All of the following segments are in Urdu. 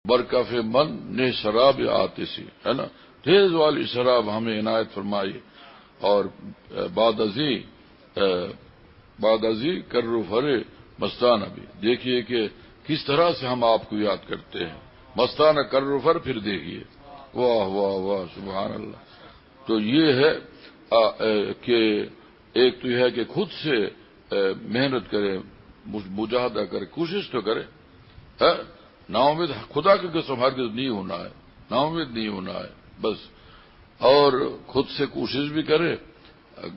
برکف من نے شراب آتشی، ہے نا، تیز والی شراب ہمیں عنایت فرمائی، اور بعد ازی کرو فرے مستانہ بھی، دیکھیے کہ کس طرح سے ہم آپ کو یاد کرتے ہیں، مستانہ کرو فر، پھر دیکھیے، واہ واہ واہ سبحان اللہ۔ تو یہ ہے کہ ایک تو یہ ہے کہ خود سے محنت کرے، مجاہدہ کرے، کوشش تو کرے، نا امید خدا کی قسم ہرگز نہیں ہونا ہے، نا امید نہیں ہونا ہے بس، اور خود سے کوشش بھی کرے،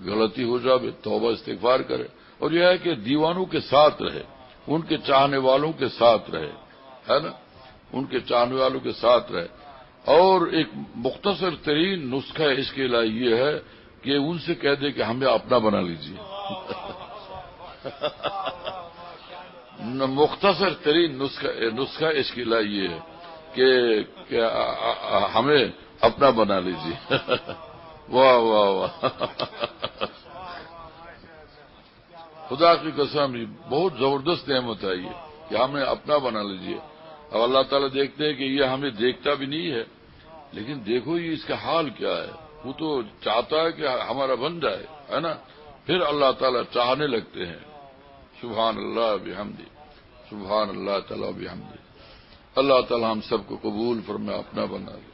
غلطی ہو جائے توبہ استغفار کرے، اور یہ ہے کہ دیوانوں کے ساتھ رہے، ان کے چاہنے والوں کے ساتھ رہے، ہے نا، ان کے چاہنے والوں کے ساتھ رہے۔ اور ایک مختصر ترین نسخہ اس کے لیے یہ ہے کہ ان سے کہہ دے کہ ہمیں اپنا بنا لیجیے۔ مختصر ترین نسخہ اس کے لیے یہ ہے کہ ہمیں اپنا بنا لیجیے۔ واہ واہ واہ، خدا کی قسم بہت زبردست نعمت ہے یہ کہ ہمیں اپنا بنا لیجیے۔ اب اللہ تعالیٰ دیکھتے ہیں کہ یہ ہمیں دیکھتا بھی نہیں ہے، لیکن دیکھو یہ اس کا حال کیا ہے، وہ تو چاہتا ہے کہ ہمارا بن جائے، ہے نا، پھر اللہ تعالیٰ چاہنے لگتے ہیں۔ سبحان اللہ بحمدہ، سبحان اللہ تعالیٰ بحمدہ۔ اللہ تعالیٰ ہم سب کو قبول فرمائے، اپنا بنا لے۔